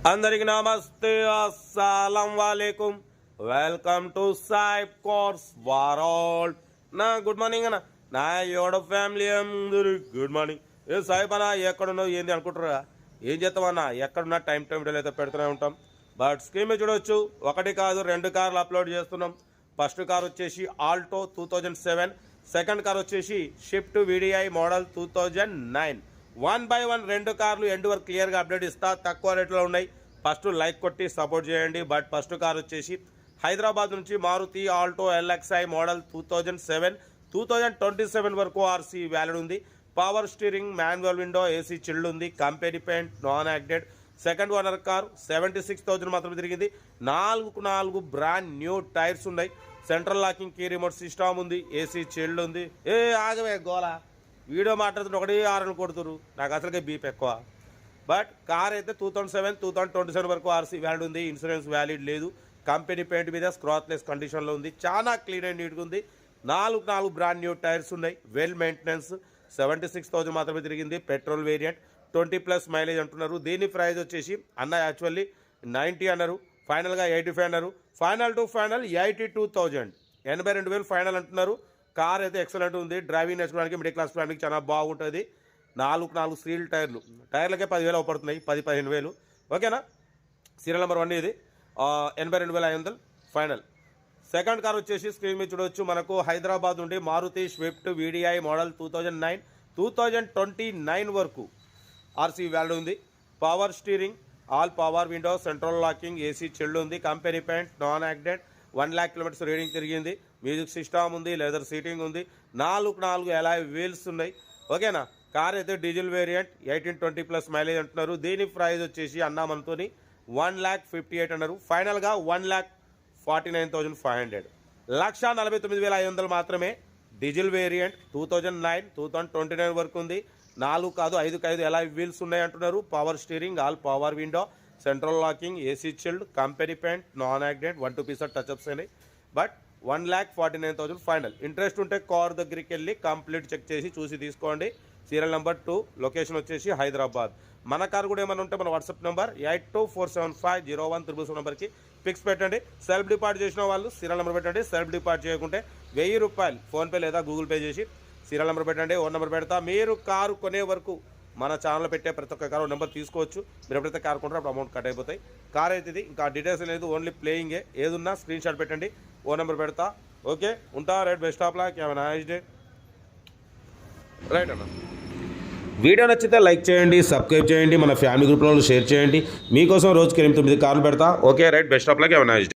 అందరికి నమస్తే, అస్సలం వాలేకుం. Welcome to Saib cars world. నా గుడ్ మార్నింగ్ అన్న, నా యోడ ఫ్యామిలీ అందరు గుడ్ మార్నింగ్. ఏ సాయిబ్ అన్న ఎక్కడున్నావు ఏంది అనుకుంటారా? ఏం చేస్తామన్నా, ఎక్కడున్నా టైం వీడియోలు అయితే పెడుతూనే ఉంటాం. బట్ స్క్రీన్ మీద చూడవచ్చు, ఒకటి కాదు 2 కార్లు అప్లోడ్ చేస్తున్నాం. ఫస్ట్ కార్ వచ్చేసి ఆల్టో 2007, సెకండ్ కార్ వచ్చేసి షిఫ్ట్ వీడిఐ మోడల్ 2009. 1 by 1 2 కార్లు ఎండ్ వరకు క్లియర్గా అప్డేట్ ఇస్తా. తక్కువ రేట్లో ఉన్నాయి. ఫస్ట్ లైక్ కొట్టి సపోర్ట్ చేయండి. బట్ ఫస్ట్ కార్ వచ్చేసి హైదరాబాద్ నుంచి మారుతి ఆల్టో ఎల్ఎక్స్ఐ మోడల్ 2007, 2027 వరకు ఆర్సీ వ్యాలిడ్ ఉంది. Power steering, manual window, AC chilled ఉంది. Company paint, non acted. Second owner car. 76,000 మాత్రమే తిరిగింది. 4 బ్రాండ్ న్యూ టైర్స్ ఉన్నాయి. Central locking key remote system ఉంది. ఏసీ చిల్డ్ ఉంది. ఏ ఆగవే గోలా, వీడియో మాట్లాడుతుంటే ఒకటి 6 కొడుతురు. నాకు అసలుకే బీప్ ఎక్కువ. బట్ కార్ అయితే 2007, 2027 వరకు ఆర్సీ వ్యాలిడ్ ఉంది. ఇన్సూరెన్స్ వ్యాలిడ్ లేదు. కంపెనీ పెయింట్ మీద స్క్రాచ్లెస్ కండిషన్లో ఉంది. చాలా క్లీన్ అండ్ నీట్గా ఉంది. 4 బ్రాండ్ న్యూ టైర్స్ ఉన్నాయి. Well maintenance. 76,000 మాత్రమే తిరిగింది. Petrol variant. 20+ మైలేజ్ అంటున్నారు. దీని ప్రైస్ వచ్చేసి అన్న యాక్చువల్లీ 90 అన్నారు, ఫైనల్గా 85 అన్నారు. ఫైనల్ టు ఫైనల్ 82,000, 82,000 ఫైనల్ అంటున్నారు. కార్ అయితే ఎక్సలెంట్ ఉంది. డ్రైవింగ్ నేర్చుకోవడానికి మిడిల్ క్లాస్ ఫ్యామిలీకి చాలా బాగుంటుంది. 4 స్టీల్ టైర్లు, టైర్లకే 10,000 పడుతున్నాయి. 10-15,000 ఓకేనా. సీరియల్ నెంబర్ 1 ఇది. 82,500 ఫైనల్. సెకండ్ కార్ వచ్చేసి స్క్రీన్ మీద చూడవచ్చు, మనకు హైదరాబాద్ నుండి మారుతి స్విఫ్ట్ వీడిఐ మోడల్ 2009, 2029 వరకు ఆర్సీ వ్యాలిడ్ ఉంది. Power steering, all power window, central locking, AC chilled ఉంది. Company paint, non acted. 1 lakh kilometres reading తిరిగింది. మ్యూజిక్ సిస్టమ్ ఉంది. లెదర్ సీటింగ్ ఉంది. 4 అలాయ్ వీల్స్ ఉన్నాయి. ఓకేనా. కార్ అయితే డీజిల్ వేరియంట్. 18-20+ మైలేజ్ అంటున్నారు. దీని ప్రైస్ వచ్చేసి అన్నా మనతోని 1,58,000 అన్నారు. ఫైనల్గా 1,49,500, 1,49,500 మాత్రమే. Diesel variant. 2009, 2029 వరకు ఉంది. 4 కాదు 5 అలాయ్ వీల్స్ ఉన్నాయి అంటున్నారు. Power steering, all power window, central locking, AC chilled, company paint, non acted. 1-2 pieces touch ups అయినాయి. But 1,49,000 final. ఇంట్రెస్ట్ ఉంటే కార్ దగ్గరికి వెళ్ళి కంప్లీట్ చెక్ చేసి చూసి తీసుకోండి. సీరియల్ నెంబర్ 2, లొకేషన్ వచ్చేసి హైదరాబాద్. మన కార్ కూడా ఏమైనా ఉంటే మన వాట్సాప్ నెంబర్ 8247501777 నెంబర్కి పిక్స్ పెట్టండి. సెల్ఫ్ డిపార్ట్ చేసిన వాళ్ళు సీరియల్ నెంబర్ పెట్టండి. సెల్ఫ్ డిపార్ట్ చేయకుంటే 1000 రూపాయలు ఫోన్పే లేదా గూగుల్ పే చేసి సీరియల్ నెంబర్ పెట్టండి. ఓన్ నెంబర్ పెడతా. మీరు కారు కొనే వరకు మన ఛానల్లో పెట్టే ప్రతి ఒక్క కారు నెంబర్ తీసుకోవచ్చు. మీరు ఎప్పుడైతే కార్ కొంటారో అప్పుడు అమౌంట్ కట్ అయిపోతాయి. కార్ అయితే ఇది, ఇంకా డీటెయిల్స్ లేదు, ఓన్లీ ప్లేయింగే. ఏదున్నా స్క్రీన్ షాట్ పెట్టండి. ఓ నెంబర్ పెడతా. ఓకే, ఉంటా. Right, best of luck, have a nice day. Right అన్న. వీడియో నచ్చితే లైక్ చేయండి, సబ్స్క్రైబ్ చేయండి, మన ఫ్యామిలీ గ్రూప్లో షేర్ చేయండి. మీకోసం రోజుకి 8-9 కార్లు పెడతా. Okay, right, best of luck, have a nice day.